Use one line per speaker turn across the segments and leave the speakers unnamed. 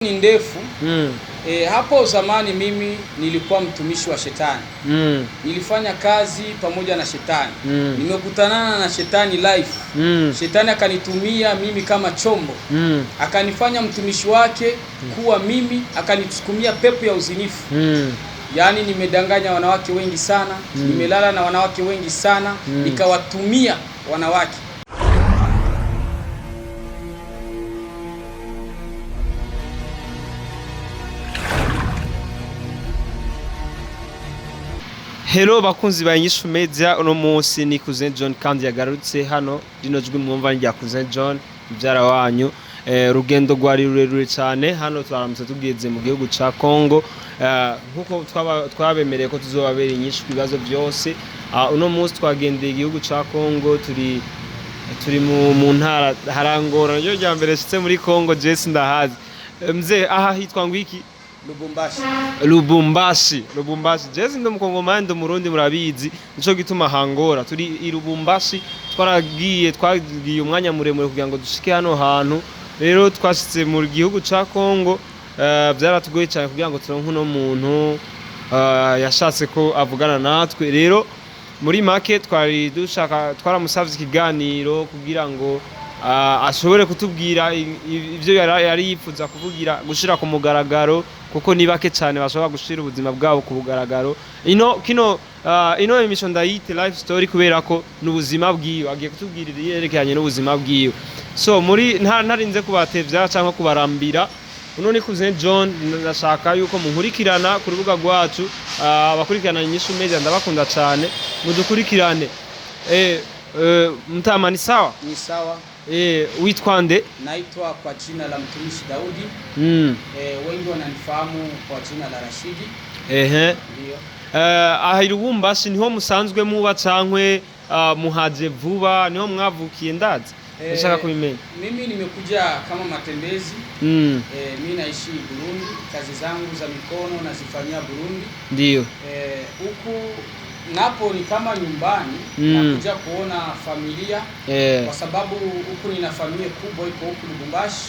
Ni ndefu. Hapo zamani mimi nilikuwa mtumishi wa shetani. Nilifanya kazi pamoja na shetani. Nimekutanana na shetani live. Shetani akanitumia mimi kama chombo. Akanifanya mtumishi wake kuwa mimi, akanisukumia pepo ya uzinifu. Yaani nimedanganya wanawake wengi sana, nimelala na wanawake wengi sana, nikawatumia wanawake.
Hello bakunzi ba Inyishu Media, uno munsi ni Cousin John kandi yagarutse hano rino jwi mwumva rya Cousin John mbyara wanyu. Rugendo rwari rurerure cyane hano twaramutse tugeze mu gihugu ca Congo, nkuko twabemereye ko tuzobabera inyishu ibibazo byose. Uno munsi twagendeye igihugu ca Congo, turi mu ntara harangora ryo rya mbere shitse muri Congo. Jesse ndahazi mze aha hitwa ngwiki Lubumbashi. Jesse ndo mukongomani ndo murundi murabizi, nico gituma hangora turi i Lubumbashi. Twagiye umwanya muremure kugira ngo dushike hano hantu. Rero twashitse mu gihugu ca Congo, byaratugoye cyane kugira ngo turonke uno muntu yashatse ko avugana natwe. Rero muri make twaramusavye ikiganiro kugira ngo ashobore kutubwira ivyo yari yifuza kuvugira, gushira ku mugaragaro, kuko ni bake cyane bashobora gushira ubuzima bwabo ku bugaragaro. Ino emission ndayite life story kubera ko n'ubuzima bwiwe agiye kutubwirira yerekanye n'ubuzima bwiwe. So muri ntarinze kubatevya cyangwa kubarambira, uno ni Cousin John. Ndashaka yuko munkurikirana ku rubuga rwacu, abakurikirana Inyishu Media ndabakunda cyane, mudukurikirane. Mtama ni sawa?
Ni sawa.
Uitwa nde?
Naitwa kwa jina la mtumishi Daudi. Wengi wananifahamu kwa jina la Rashidi. Ndio.
Aha Lubumbashi niho musanzwe muba cankwe muhaje vuba, niho mwavukiye ndazi? Nashaka kubimenya.
Mimi nimekuja kama matembezi. Mimi naishi Burundi, kazi zangu za mikono nazifanyia Burundi.
Ndio.
Huku napo ni kama nyumbani, nakuja kuona familia, kwa sababu huku nina familia kubwa iko huku Lubumbashi.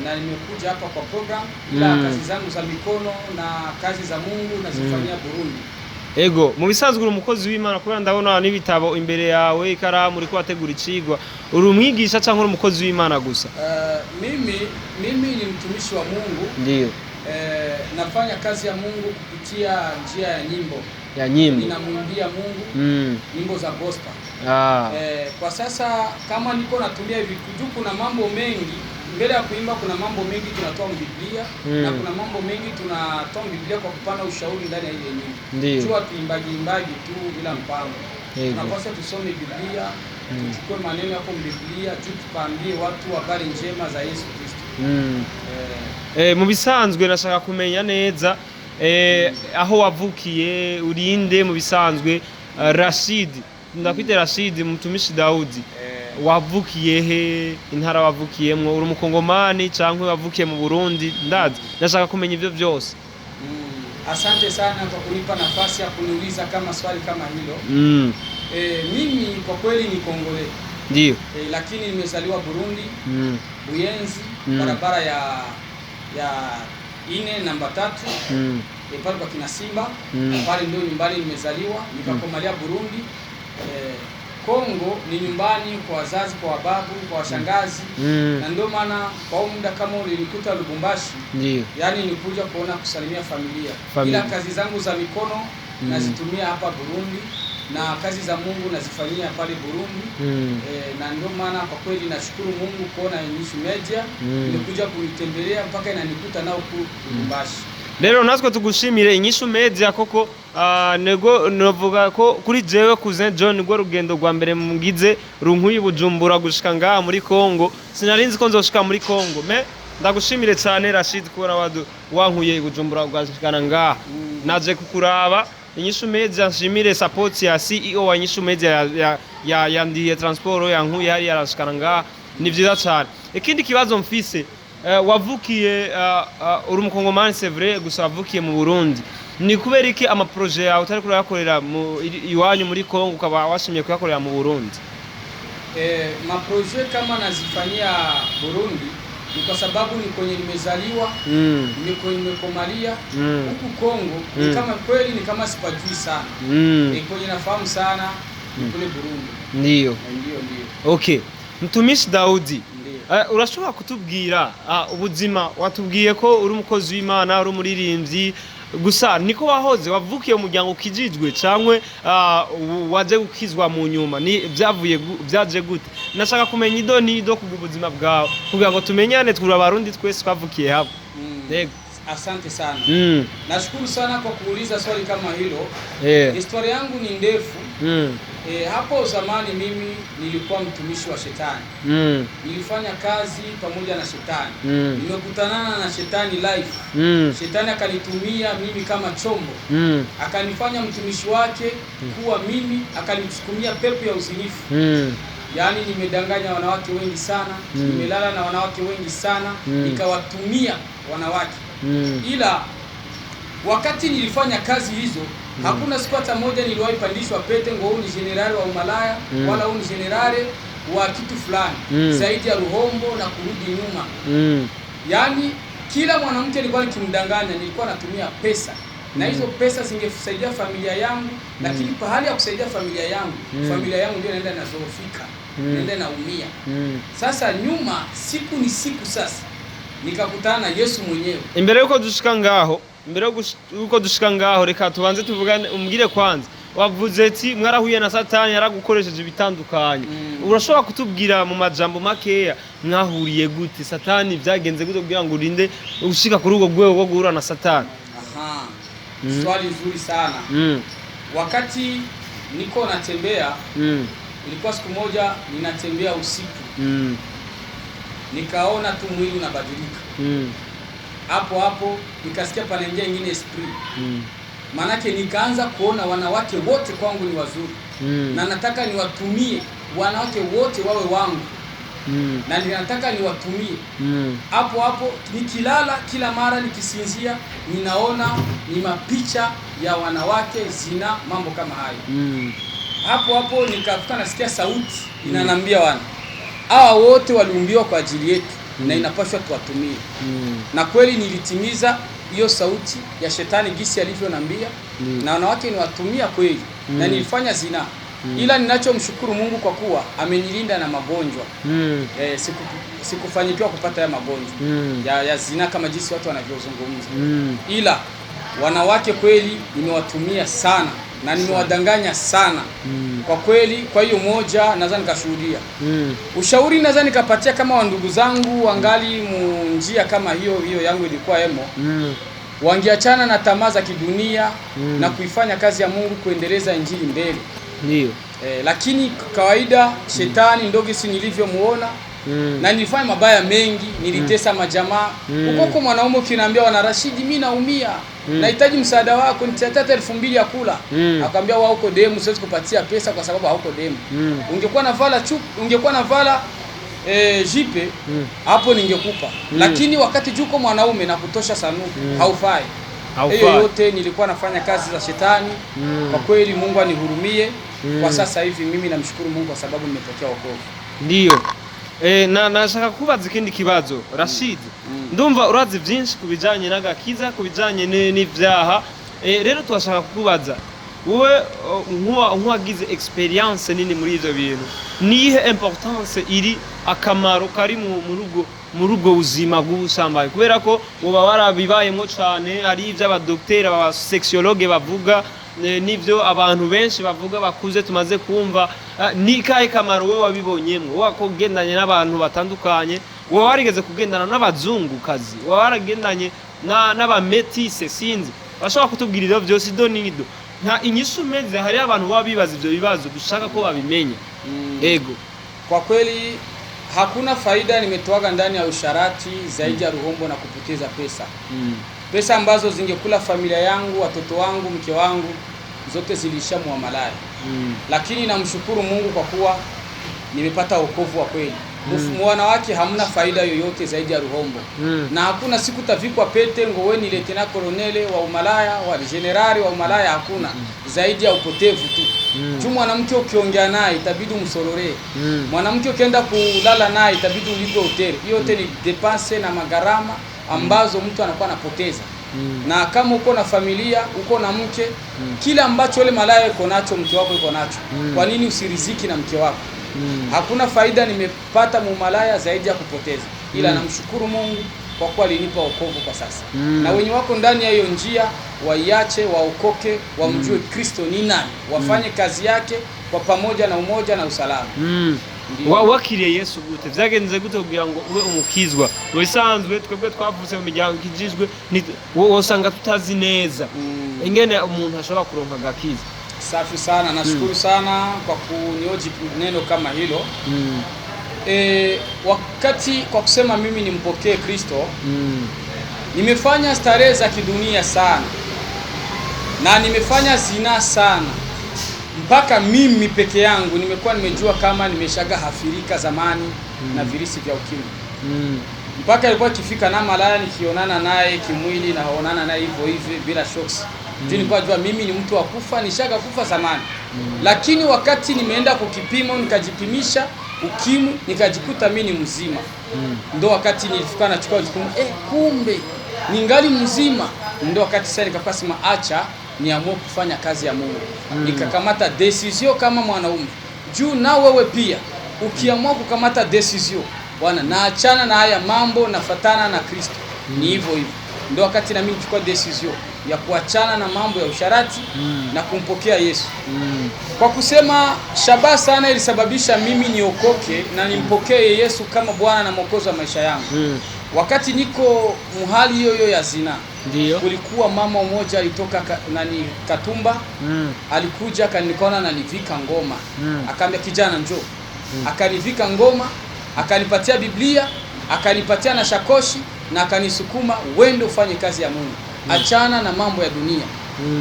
Na nimekuja hapa kwa program, ila kazi zangu za mikono na kazi za Mungu nazifanyia Burundi.
Mu bisanzwe uri umukozi w'Imana, kubera ndabona n'ibitabo imbere yawe, ikaramu uri kwategura icigwa. Uri umwigisha cyangwa uri umukozi w'Imana gusa?
Mimi ni mtumishi wa Mungu.
Ndio.
Nafanya kazi ya Mungu kupitia njia ya nyimbo. Ninamwimbia Mungu nyimbo za gospel. Kwa sasa kama niko natumia hivi juu, kuna mambo mengi mbele ya kuimba, kuna mambo mengi tunatoa Biblia, na kuna mambo mengi tunatoa Biblia kwa kupana ushauri ndani ya ile nyimbo. Jua tuimbaji tu bila mpango. Tunapaswa tusome Biblia, tuchukue maneno yako Biblia, tupaambie watu habari njema za Yesu Kristo.
Mu bisanzwe nashaka kumenya neza aho wavukiye, urinde mu bisanzwe. Rashidi, ndakwite Rashidi mtumishi Daudi. Wavukiye he? Intara wavukiyemwo? Uri umukongomani cyangwa wavukiye mu Burundi? Ndazi, nashaka kumenya ivyo byose.
Asante sana kwa kunipa nafasi ya kuniuliza kama swali kama hilo. Mimi kwa kweli ni Kongole.
Ndio.
Lakini nimezaliwa Burundi, Buyenzi, barabara ya ine namba 3, pale kwa kina Simba. Pale ndio nyumbani nimezaliwa, nikakomalia Burundi. Kongo ni nyumbani kwa wazazi, kwa wababu, kwa washangazi. Na ndio maana kwa muda kama ulinikuta Lubumbashi, yani nikuja kuona, kusalimia familia. Ila kazi zangu za mikono nazitumia hapa Burundi, na kazi za Mungu nazifanyia pale Burundi. Na ndio maana kwa kweli nashukuru Mungu kuona Inyishu Media nimekuja kunitembelea mpaka inanikuta nao ku Lubumbashi.
Rero natwe tugushimire Inyishu Media, koko nego novuga ko kuri jewe Cousin John rwo rugendo rwa mbere mungize runkuye Bujumbura gushika ngaha muri Congo. Sinarinzi ko nzoshika muri Congo, ndagushimire cyane Rashid kubona wankuye Bujumbura gwashikana ngaha. Naje kukuraba. Inyishu Media nshimire support ya CEO wa Inyishu Media ya ndiye transport yankuye hari yarashikana ngaha, ni vyiza cyane. Ikindi kibazo mfise, wavukiye uri umukongomani c'est vrai, gusa wavukiye mu Burundi. Ni kubera iki ama projet yawe utari kurayakorera iwanyu muri Congo ukaba washimye kuyakorera mu Burundi?
Ma projet kama nazifanyia Burundi, Ni kwa sababu ni kwenye nimezaliwa, nimekomalia huku Kongo. Ni kama kweli ni kama sipajui sana. Kwenye nafahamu sana ni kule Burundi.
Ndio. Okay. Mtumishi Dawidi, urashobora kutubwira ubuzima watubwiye ko uri umukozi w'Imana, uri umuririmbyi, gusa niko wahoze wavukiye umuryango ukijijwe cyangwa waje gukizwa mu nyuma, ni byaje gute? Nashaka kumenya idonido ku buzima bwawe kugira ngo tumenyane twura abarundi twese twavukiye hapo. Yego.
Asante sana. Nashukuru sana kwa kuuliza swali kama hilo. Historia yangu ni ndefu. Hapo zamani mimi nilikuwa mtumishi wa shetani. Nilifanya kazi pamoja na shetani. Nimekutanana na shetani live. Shetani akanitumia mimi kama chombo. Akanifanya mtumishi wake kuwa mimi, akanisukumia pepo ya uzinifu. Yaani nimedanganya wanawake wengi sana, nimelala na wanawake wengi sana, nikawatumia wanawake. Ila wakati nilifanya kazi hizo, hakuna siku hata moja niliwahi pandishwa pete ngo huu ni generali wa umalaya, wala huu ni generali wa kitu fulani, zaidi ya ruhombo na kurudi nyuma. Yaani kila mwanamke nilikuwa nikimdanganya, nilikuwa natumia pesa. Na hizo pesa zingesaidia familia yangu, lakini pahali ya kusaidia familia yangu ndio inaenda inazofika, inaenda naumia. Sasa nyuma siku ni siku sasa nikakutana na Yesu mwenyewe. Imbere yuko dushika ngaho reka tubanze tuvugane, umbwire kwanza wavuze ati mwarahuye na Satani yaragukoresheje bitandukanye. Urashobora kutubwira mu majambo makeya mwahuriye gute, Satani byagenze gute kugira ngo urinde ushika kuri ugo gwe wo guhura na Satani? Swali nzuri sana. Wakati niko natembea, ilikuwa siku moja ninatembea usiku. Nikaona tu mwili unabadilika. Hapo nikasikia panaingia ingine esprit. Manake nikaanza kuona wanawake wote kwangu ni wazuri. Na nataka niwatumie wanawake wote wawe wangu. Na ninataka niwatumie. Hapo nikilala kila mara nikisinzia ninaona ni mapicha ya wanawake zina mambo kama hayo. Hapo nikafuka nasikia sauti inanambia hawa wote waliumbiwa kwa ajili yetu na inapaswa tuwatumie. Na kweli nilitimiza hiyo sauti ya shetani gisi alivyonambia, na wanawake niwatumia kweli, na nilifanya zina. Ila ninachomshukuru Mungu kwa kuwa amenilinda na magonjwa. Sikufanikiwa kupata ya magonjwa ya zina kama jinsi watu wanavyozungumza. Ila wanawake kweli nimewatumia sana na nimewadanganya sana. Kwa kweli, kwa hiyo moja nadhani nikashuhudia. Ushauri nadhani nikapatia kama wandugu zangu wangali njia kama hiyo yangu ilikuwa hemo. Wangeachana na tamaa za kidunia na kuifanya kazi ya Mungu, kuendeleza injili mbele.
Ndio.
Lakini kawaida shetani ndogisi nilivyomuona, na nilifanya mabaya mengi, nilitesa majamaa. Ukoko mwanaume ukiniambia wana Rashidi mimi naumia, nahitaji msaada wako, nitatata 2,000 ya kula. Akamwambia wao uko demu, siwezi kupatia pesa kwa sababu hauko demu. Ungekuwa na vala jipe, hapo ningekupa. Lakini wakati juko mwanaume na kutosha sanuku, haufai. Hiyo yote nilikuwa nafanya kazi za shetani. Kwa kweli Mungu anihurumie. Kwa sasa hivi mimi namshukuru Mungu kwa sababu nimepokea wokovu.
Ndio. Nashaka kubaza ikindi kibazo Rashid. Ndumva urazi byinshi kubijanye n'agakiza, kubijanye n'ivyaha. Rero twashaka kukubaza wowe nk'uwagize experience nini muri ivyo bintu, nihe importance iri akamaro kari mu rugo buzima bw'ubusambanyi, kubera ko uba warabibayemo cyane, hari ivy'abadokiteri aba sexologue bavuga, nivyo abantu benshi bavuga bakuze tumaze kumva. Ni kahe kamaro wowe wabibonyemo, wakogendanye n'abantu batandukanye, wowe warigeze kugendana n'abazungu kazi, wowe waragendanye n'abametise sinzi, bashobora kutubwira ivyo byose idonido nta inyishu meze, hari abantu baba bibaza ivyo bibazo dushaka ko babimenya. Ego,
kwa kweli hakuna faida nimetoaga ndani ya usharati zaidi ya ruhombo na kupoteza pesa. Pesa ambazo zingekula familia yangu, watoto wangu, mke wangu, zote zilishamwa malaya. Lakini namshukuru Mungu kwa kuwa nimepata wokovu wa kweli. Mfumo wanawake hamna faida yoyote zaidi ya ruhombo. Na hakuna siku tavikwa pete ngo wewe ni lieutenant colonel wa umalaya, wa generali wa umalaya, hakuna. Zaidi ya upotevu tu. Juu mwanamke ukiongea naye itabidi umsororee. Mwanamke ukienda kulala naye itabidi ulipe hoteli. Hiyo yote ni depense na magarama ambazo mtu anakuwa anapoteza. Na kama uko na familia, uko na mke, kila ambacho yule malaya yuko nacho mke wako yuko nacho. Kwa nini usiriziki na mke wako? Hakuna faida nimepata mumalaya zaidi ya kupoteza. Ila namshukuru Mungu kwa kuwa alinipa wokovu kwa sasa. Na wenye wako ndani ya hiyo njia waiache, waokoke, wamjue Kristo ni nani, wafanye kazi yake kwa pamoja na umoja na usalama.
Wakiriye Yesu gute vyagenze gute kugira ngo ube umukizwa? Bisanzwe twebwe twavutse mu miryango ikijijwe wosanga tutazi neza ingene umuntu ashobora kuronka gakiza.
Safi sana, nashukuru sana kwa kunioji neno kama hilo. Wakati kwa kusema mimi nimpokee Kristo, nimefanya starehe za kidunia sana na nimefanya zina sana, mpaka mimi peke yangu nimekuwa nimejua kama nimeshaga hafirika zamani na virusi vya ukimwi. Mpaka ilikuwa ikifika na malaya nikionana naye kimwili na haonana naye hivyo hivyo bila shocks. Nilikuwa najua mimi ni mtu wa kufa, nishaga kufa zamani. Lakini wakati nimeenda kukipima nikajipimisha ukimwi nikajikuta mimi ni mzima. Ndio wakati nilifika nachukua jukumu, kumbe ningali mzima. Ndio wakati sasa nikakasema acha niamue kufanya kazi ya Mungu. Nikakamata decision kama mwanaume. Juu na wewe pia ukiamua kukamata decision, bwana naachana na haya mambo nafatana na Kristo. Ni hivyo hivyo. Ndio wakati na mimi nichukua decision ya kuachana na mambo ya usharati na kumpokea Yesu. Kwa kusema shabaha sana ilisababisha mimi niokoke na nimpokee Yesu kama Bwana na Mwokozi wa maisha yangu. Wakati niko muhali hiyo ya zina, kulikuwa mama mmoja alitoka Katumba, alikuja akanikaona na nivika ngoma. Akaambia kijana njoo. Akanivika ngoma, akanipatia Biblia, akanipatia na shakoshi na akanisukuma uende ufanye kazi ya Mungu. Achana na mambo ya dunia.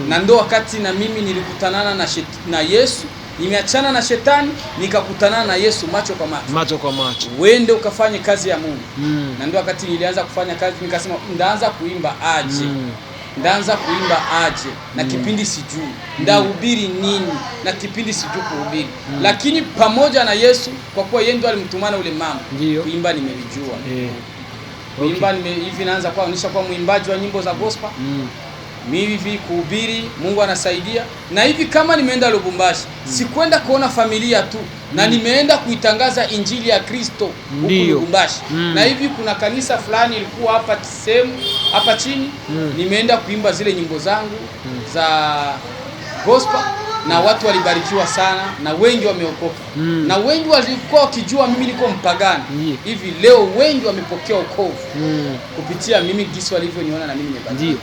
Na ndo wakati na mimi nilikutanana na Yesu, nimeachana na shetani nikakutana na Yesu macho kwa macho.
Macho kwa macho.
Uende ukafanye kazi ya Mungu. Na ndo wakati nilianza kufanya kazi nikasema ndaanza kuimba aje. Ndaanza kuimba aje na kipindi sijui. Ndahubiri nini na kipindi sijui kuhubiri. Lakini pamoja na Yesu kwa kuwa yeye ndo alimtumana ule mama, kuimba nimelijua. Kuimba hivi naanza kuonyesha kwa muimbaji wa nyimbo za gospel. Mimi hivi kuhubiri Mungu anasaidia. Na hivi kama nimeenda Lubumbashi, sikwenda kuona familia tu, na nimeenda kuitangaza injili ya Kristo huko Lubumbashi. Na hivi kuna kanisa fulani ilikuwa hapa sehemu hapa chini, nimeenda kuimba zile nyimbo zangu za gospel na watu walibarikiwa sana na wengi wameokoka. Na wengi walikuwa wakijua mimi niko mpagani. Hivi leo wengi wamepokea wokovu kupitia mimi jinsi walivyoniona na mimi nimebadilika.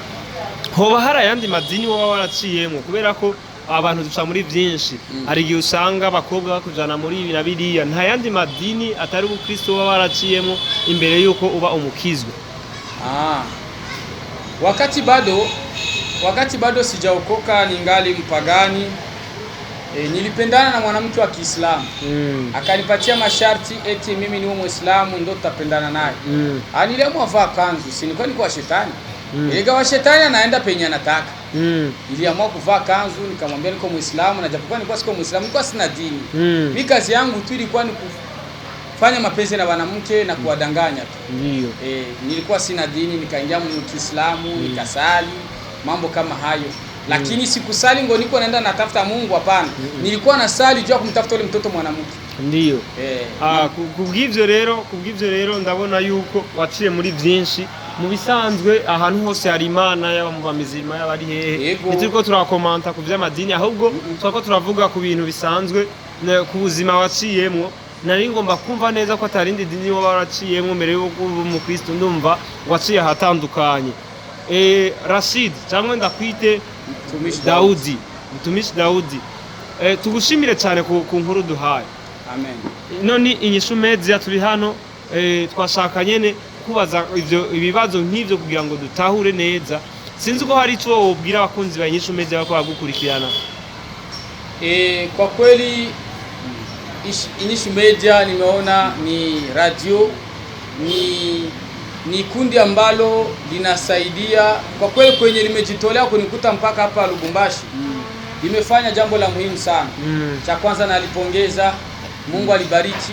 Hoba hari ayandi madini woba waraciyemo kubera ko abantu duca muri byinshi. Hari igihe usanga abakobwa bakujana muri ibi na biriya. Nta yandi madini atari ubukristo woba waraciyemo imbere yuko uba umukizwa?
Wakati bado sijaokoka ningali mpagani, nilipendana na mwanamke wa Kiislamu. Akanipatia masharti eti mimi ni Muislamu ndio tutapendana naye. Niliamua vaa kanzu, si nilikuwa niko shetani. Iligawa shetani anaenda penye anataka. Niliamua kuvaa kanzu, nikamwambia niko Muislamu, na japokuwa nilikuwa siko Muislamu, nilikuwa sina dini. Mimi kazi yangu tu ilikuwa ni kufanya mapenzi na wanawake na kuwadanganya tu. Nilikuwa sina dini, nikaingia mu Kiislamu, nikasali, mambo kama hayo. Lakini sikusali ngo niko naenda natafuta Mungu, hapana. Nilikuwa nasali juu ya kumtafuta yule mtoto mwanamke.
Kubw'ivyo rero ndabona yuko waciye muri byinshi. Mu bisanzwe ahantu hose hari Imana, yaba mu bamizima yaba ari hehe. Nitiko turakomanta ku by'amadini, ahubwo twako turavuga ku bintu bisanzwe ku buzima waciyemo. Nari ngomba kumva neza ko atarindi dini woba waraciyemo mbere yo kuba umukristo. Ndumva waciye ahatandukanye. Rashid cyangwa ndakwite Dawidi, Mtumishi Dawidi. Tugushimire cyane ku nkuru duhaye.
Amen.
None inyishu media turi hano twashaka nyene kubaza ibibazo nk'ivyo kugira ngo dutahure neza. Sinzi ko hari ico wobwira abakunzi ba inyishu media bako bagukurikirana.
Kwa kweli inyishu media nimeona ni radio, ni kundi ambalo linasaidia kwa kweli, kwenye limejitolea kunikuta mpaka hapa Lubumbashi. limefanya jambo la muhimu sana. Cha kwanza nalipongeza, Mungu alibariki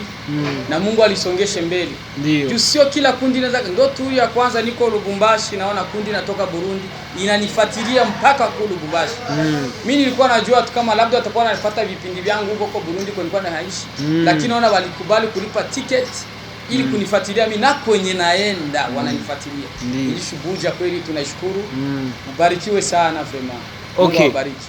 na Mungu alisongeshe mbele. Ndio. Sio kila kundi inaweza, ndio tu ya kwanza niko Lubumbashi naona kundi natoka Burundi inanifuatilia mpaka kwa Lubumbashi. Mimi nilikuwa najua tu kama labda watakuwa wanafuata vipindi vyangu huko kwa Burundi kwa nilikuwa naishi. Lakini naona walikubali kulipa ticket ili kunifuatilia mimi na kwenye naenda wananifuatilia. Nilishuhudia kweli, tunashukuru. Ubarikiwe sana vraiment.
Okay.
Mungu abariki.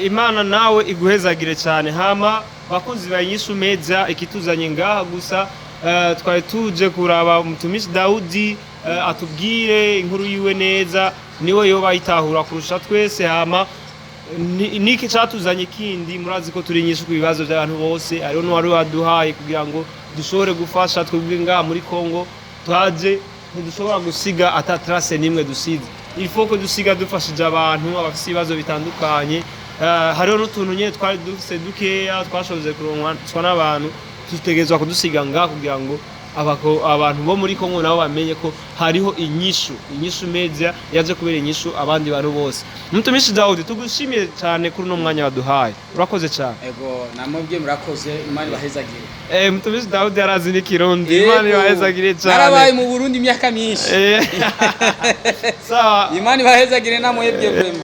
Imana nawe iguhezagire cyane. Hama bakunzi banyishu media ikituzanye ngaha gusa twari tuje kuraba umutumishi Dawidi atubwire inkuru yiwe neza, niwe yo bayitahura kurusha twese. Hama niki cyatuzanye kindi, murazi ko turi nyishu ku bibazo by'abantu bose, ariho no wari waduhaye kugira ngo dushobore gufasha twebwe ngaha muri Kongo. Twaje ntidushobora gusiga ata trace nimwe dusize, il faut que dusiga dufashije abantu abafite ibibazo bitandukanye. Hariho n'utuntu nye twari dufise dukeya twashoboze kuronka n'abantu, tutegerezwa kudusiga ngaha kugira ngo abantu bo muri Kongo nabo bamenye ko hariho inyishu media yaje kubera inyishu abandi bantu bose. Mutumishi Dawidi, tugushimiye cyane kuri no mwanya waduhaye, urakoze cyane.
Ego namubwiye murakoze, Imana ibahezagire.
Mutumishi Dawidi arazi n'ikirundi, Imana ibahezagire cyane.
Narabaye mu Burundi imyaka myinshi.
Sawa,
Imana ibahezagire namwebwe vraiment.